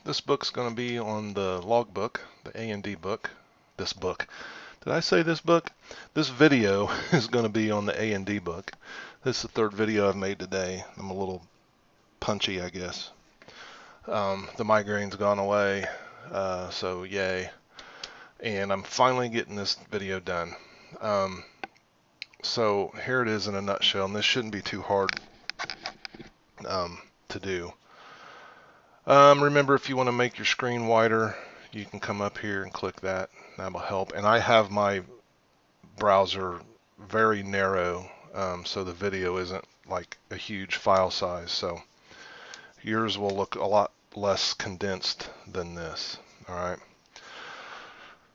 This book's going to be on the logbook, the A&D book. This book. Did I say this book? This video is going to be on the A&D book. This is the third video I've made today. I'm a little punchy, I guess. The migraine's gone away, so yay. And I'm finally getting this video done. So here it is in a nutshell, and this shouldn't be too hard to do. Remember, if you want to make your screen wider, you can come up here and click that. That will help. And I have my browser very narrow, so the video isn't like a huge file size. So yours will look a lot less condensed than this. All right.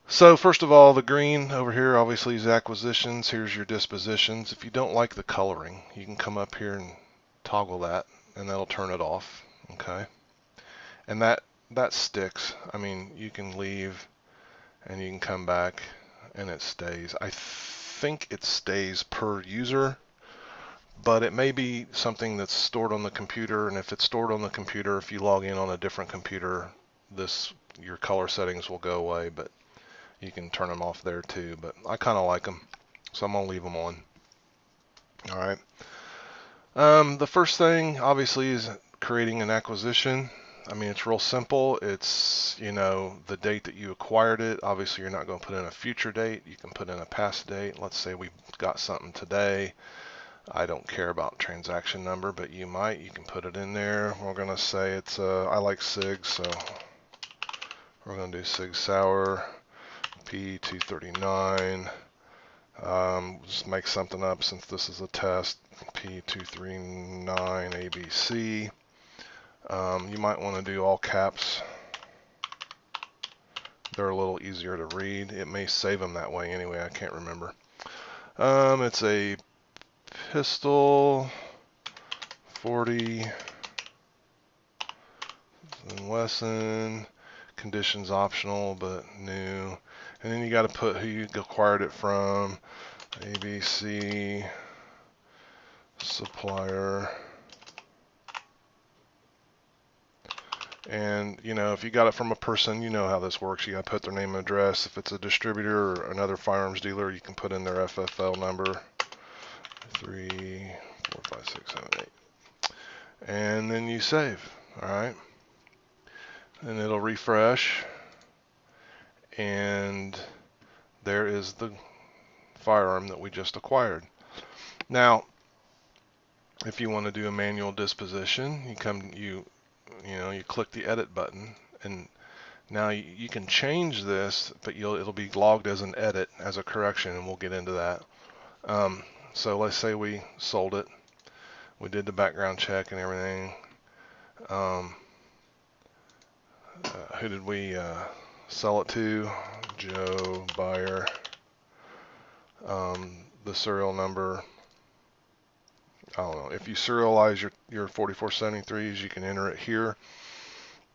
So first of all, the green over here obviously is acquisitions. Here's your dispositions. If you don't like the coloring, you can come up here and toggle that, and that'll turn it off. Okay. And that sticks. I mean, you can leave and you can come back and it stays. I think it stays per user, but it may be something that's stored on the computer, and if it's stored on the computer, if you log in on a different computer, your color settings will go away, but you can turn them off there too. But I kind of like them, so I'm gonna leave them on. All right. The first thing obviously is creating an acquisition. I mean, it's real simple. It's, the date that you acquired it. Obviously, you're not going to put in a future date. You can put in a past date. Let's say we got something today. I don't care about transaction number, but you might. You can put it in there. We're going to say it's, I like SIG, so we're going to do SIG Sauer P239. Just make something up since this is a test. P239 ABC. You might want to do all caps. They're a little easier to read. It may save them that way anyway. I can't remember. It's a pistol 40 Wesson. Conditions optional, but new. And then you got to put who you acquired it from. ABC supplier. And, if you got it from a person, you know how this works. You got to put their name and address. If it's a distributor or another firearms dealer, you can put in their FFL number. 3, 4, 5, 6, 7, 8. And then you save. All right. And it'll refresh. And there is the firearm that we just acquired. Now, if you want to do a manual disposition, you click the edit button, and now you can change this, but it'll be logged as an edit, as a correction, and we'll get into that. So let's say we sold it. We did the background check and everything. Who did we sell it to? Joe, buyer. The serial number. I don't know. If you serialize your 4473s, you can enter it here.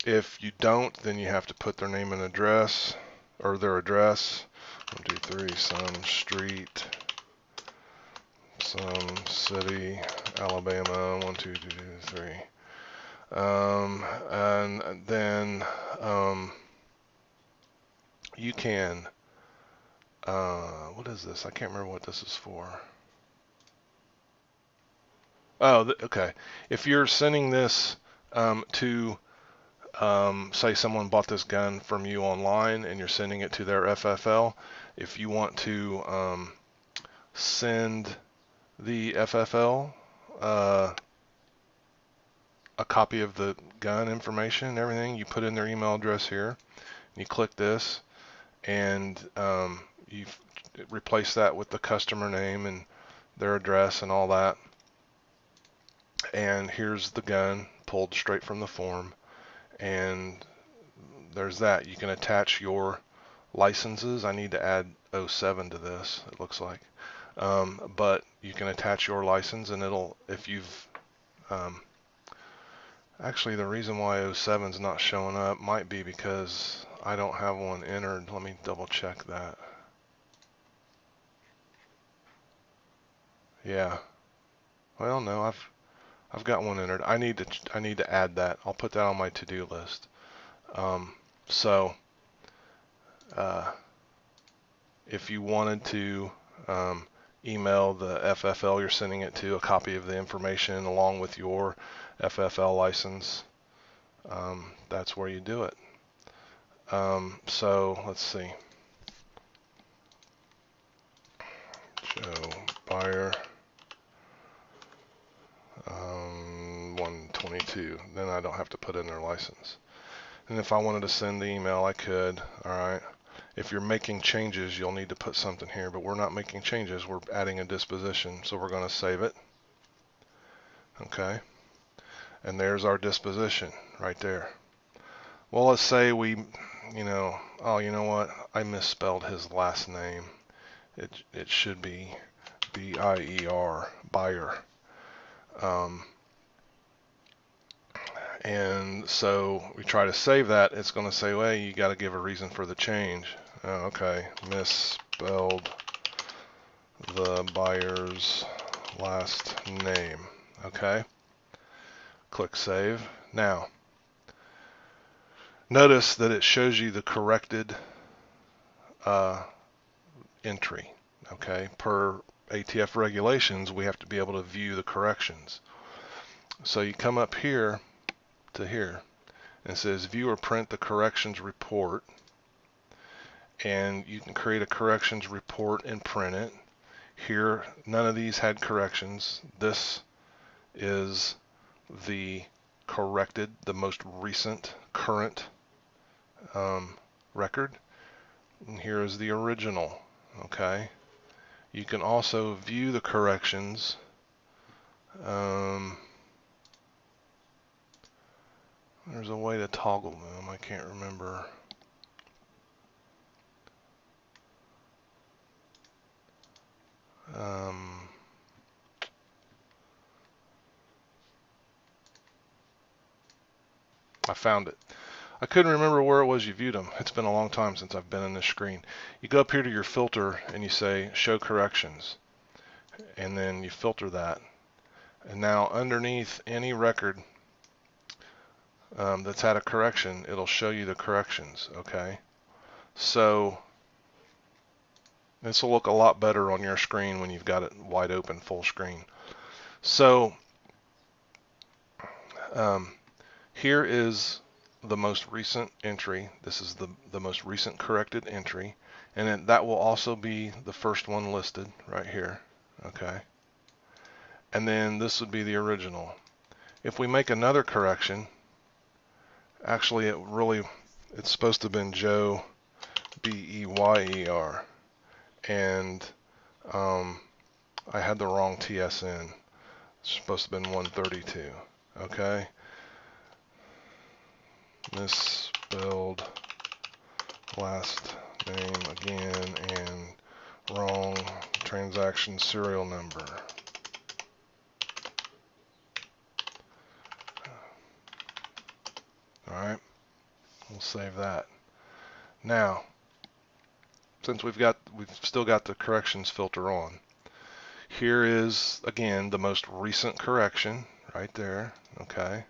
If you don't, then you have to put their name and address, or their address. 1, 2, 3, some street, some city, Alabama. 1, 2, 2, 3. And then you can. What is this? I can't remember what this is for. Oh, okay. If you're sending this to, say someone bought this gun from you online and you're sending it to their FFL, if you want to send the FFL a copy of the gun information and everything, you put in their email address here, and you click this, and you replace that with the customer name and their address and all that. And here's the gun pulled straight from the form, and there's that. You can attach your licenses. I need to add 07 to this, it looks like. But you can attach your license, and if you've actually, the reason why 07 is not showing up might be because I don't have one entered. Let me double check that. Yeah. Well, no, I've got one entered. I need to add that. I'll put that on my to-do list. So if you wanted to email the FFL you're sending it to a copy of the information along with your FFL license, that's where you do it. So let's see. Joe Buyer 122. Then I don't have to put in their license. And if I wanted to send the email, I could. All right. If you're making changes, you'll need to put something here, but we're not making changes. We're adding a disposition, so we're going to save it. Okay. And there's our disposition right there. Well, let's say we, oh, you know what? I misspelled his last name. It should be B-I-E-R, Buyer. And so we try to save that. It's going to say, well, you got to give a reason for the change. Oh, okay, misspelled the buyer's last name. Okay, click save. Now, notice that it shows you the corrected entry. Okay, per ATF regulations, we have to be able to view the corrections. So you come up here to here, and it says view or print the corrections report. And you can create a corrections report and print it. Here, none of these had corrections. This is the corrected, the most recent, current record. And here is the original. Okay. You can also view the corrections. There's a way to toggle them. I can't remember. I found it. I couldn't remember where it was you viewed them. It's been a long time since I've been in this screen. You go up here to your filter and you say show corrections, and then you filter that. And now underneath any record that's had a correction, it'll show you the corrections. Okay, so this will look a lot better on your screen when you've got it wide open, full screen. So here is the most recent entry. This is the most recent corrected entry, and then that will also be the first one listed right here. Okay, and then this would be the original. If we make another correction, actually it's supposed to have been Joe B-E-Y-E-R, and I had the wrong TSN. It's supposed to have been 132. Okay, misspelled last name again and wrong transaction serial number. Alright, we'll save that. Now, since we've still got the corrections filter on, here is again the most recent correction right there. Okay,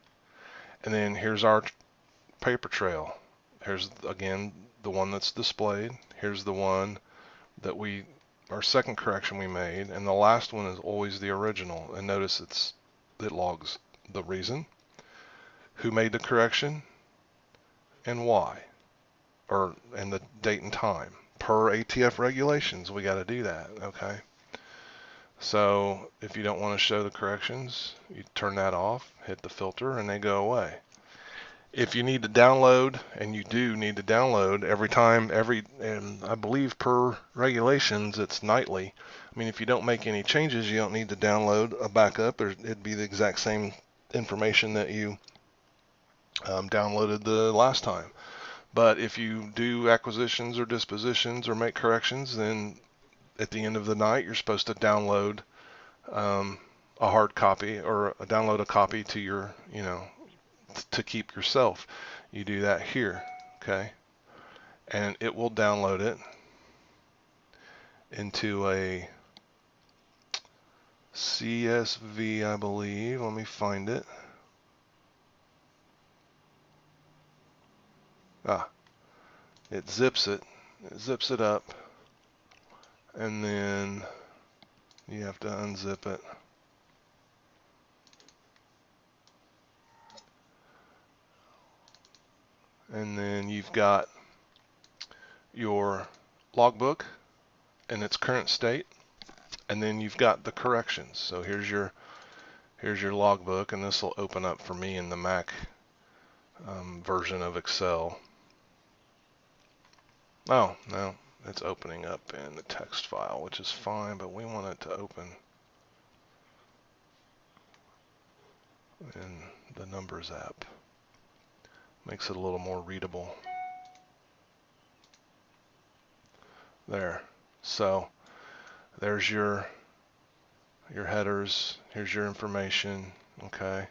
and then here's our paper trail. Here's again the one that's displayed. Here's the one that our second correction we made, and the last one is always the original. And notice it logs the reason, who made the correction, and why, and the date and time. Per ATF regulations, we got to do that. Okay. So if you don't want to show the corrections, you turn that off, hit the filter, and they go away. If you need to download, and you do need to download every time, and I believe per regulations, it's nightly. I mean, if you don't make any changes, you don't need to download a backup. It'd be the exact same information that you downloaded the last time. But if you do acquisitions or dispositions or make corrections, then at the end of the night, you're supposed to download a hard copy or download a copy to your, to keep yourself. You do that here, okay? And it will download it into a CSV, I believe. Let me find it. it zips it up, and then you have to unzip it. And then you've got your logbook in its current state, and then you've got the corrections. So here's your logbook, and this will open up for me in the Mac version of Excel. Oh, no, it's opening up in the text file, which is fine, but we want it to open in the Numbers app. Makes it a little more readable. There. So there's your headers. Here's your information, okay,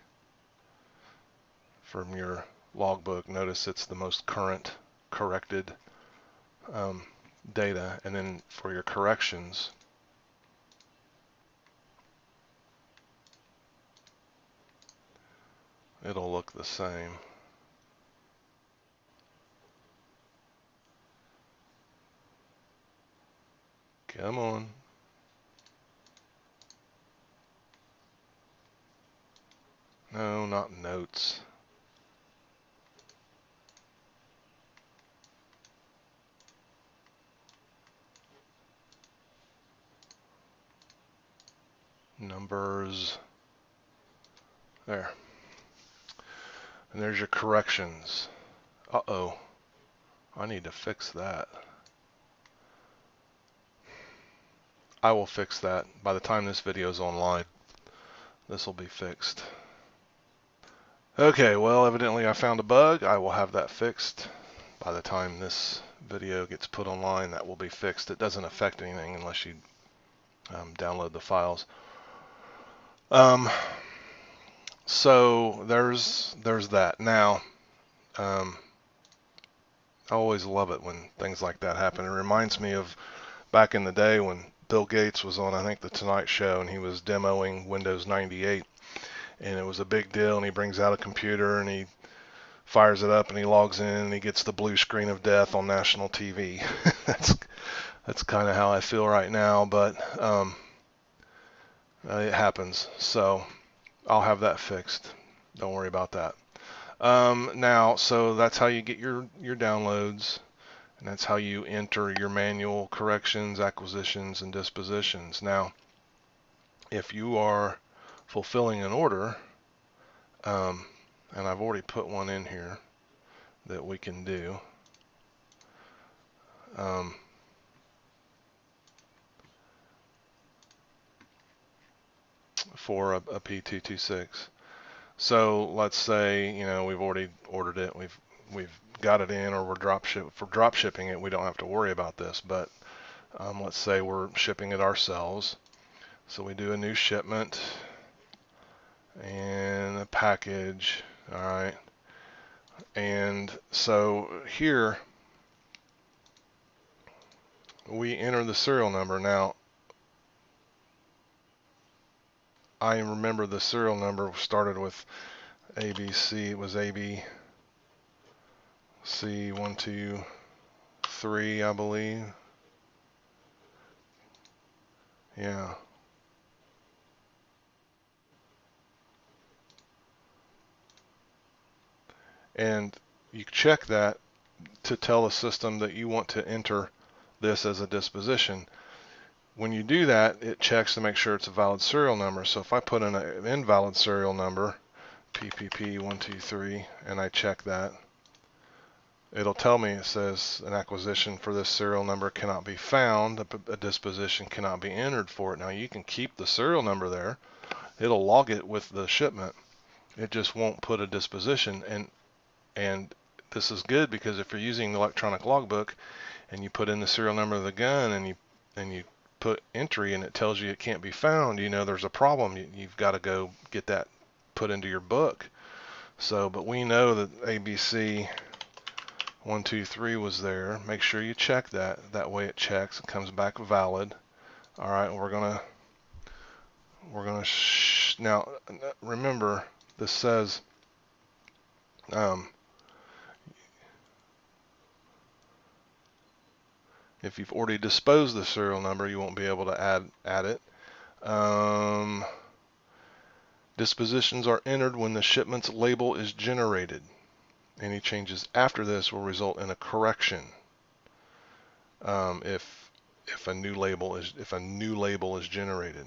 from your logbook. Notice it's the most current corrected data. And then for your corrections, it'll look the same. Come on. No, not notes. Numbers. There. And there's your corrections. Uh-oh. I need to fix that. I will fix that. By the time this video is online, this will be fixed. Okay, well, evidently I found a bug. I will have that fixed. By the time this video gets put online, that will be fixed. It doesn't affect anything unless you download the files. So there's that. Now, I always love it when things like that happen. It reminds me of back in the day when Bill Gates was on, I think, the Tonight Show, and he was demoing Windows 98, and it was a big deal, and he brings out a computer and he fires it up and he logs in and he gets the blue screen of death on national TV. That's kind of how I feel right now, but it happens. So I'll have that fixed. Don't worry about that. Now, so that's how you get your downloads, and that's how you enter your manual corrections, acquisitions, and dispositions. Now, if you are fulfilling an order, and I've already put one in here that we can do. For a P226. So let's say, you know, we've already ordered it, we've got it in, or we're drop shipping it, we don't have to worry about this. But let's say we're shipping it ourselves. So we do a new shipment and a package. All right. And so here we enter the serial number. Now, I remember the serial number started with ABC. It was ABC123, I believe. Yeah. And you check that to tell the system that you want to enter this as a disposition. When you do that, it checks to make sure it's a valid serial number. So if I put in an invalid serial number, PPP123, and I check that, it'll tell me, it says an acquisition for this serial number cannot be found, a disposition cannot be entered for it. Now you can keep the serial number there. It'll log it with the shipment. It just won't put a disposition. And this is good because if you're using the electronic logbook and you put in the serial number of the gun and you put entry and it tells you it can't be found, you know there's a problem. You've got to go get that put into your book. So, but we know that ABC 123 was there. Make sure you check that. That way it checks. It comes back valid. All right, we're gonna now remember this says If you've already disposed the serial number, you won't be able to add it. Dispositions are entered when the shipment's label is generated. Any changes after this will result in a correction. If a new label is generated,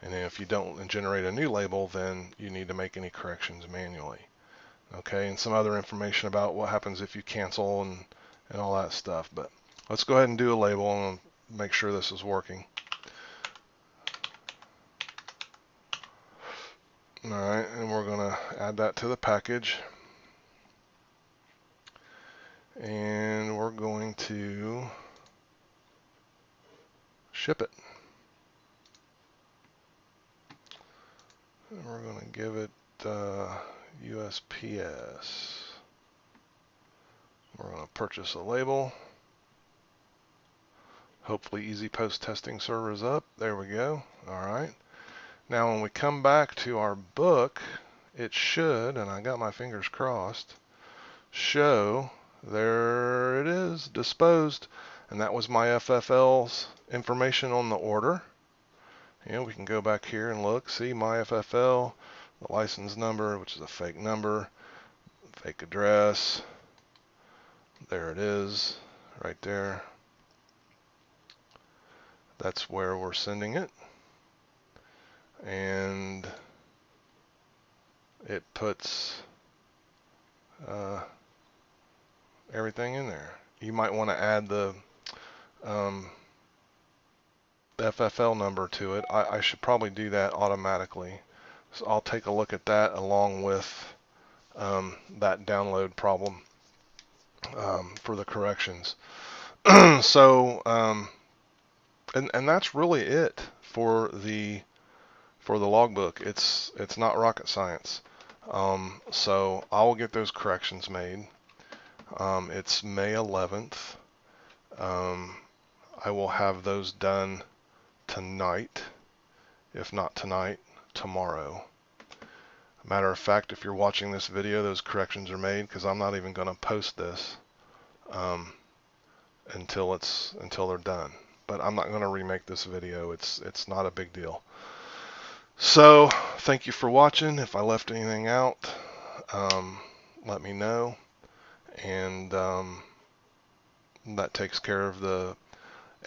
and then if you don't generate a new label, then you need to make any corrections manually. Okay, and some other information about what happens if you cancel and all that stuff. But let's go ahead and do a label and make sure this is working. All right, and we're going to add that to the package. And we're going to ship it. And we're going to give it USPS. We're going to purchase a label. Hopefully Easy Post testing server is up. There we go. All right. Now when we come back to our book, it should, and I got my fingers crossed, show, there it is, disposed. And that was my FFL's information on the order. And we can go back here and look, see my FFL, the license number, which is a fake number, fake address. There it is, right there. That's where we're sending it. And it puts everything in there. You might want to add the FFL number to it. I should probably do that automatically. So I'll take a look at that along with that download problem for the corrections. So, and that's really it for the logbook. It's not rocket science. So I will get those corrections made. It's May 11th. I will have those done tonight. If not tonight, tomorrow. Matter of fact, if you're watching this video, those corrections are made, because I'm not even going to post this until they're done. But I'm not going to remake this video. It's not a big deal. So thank you for watching. If I left anything out, let me know. And that takes care of the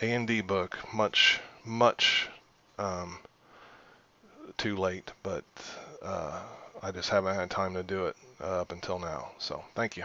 A&D book. Much too late, but I just haven't had time to do it up until now. So thank you.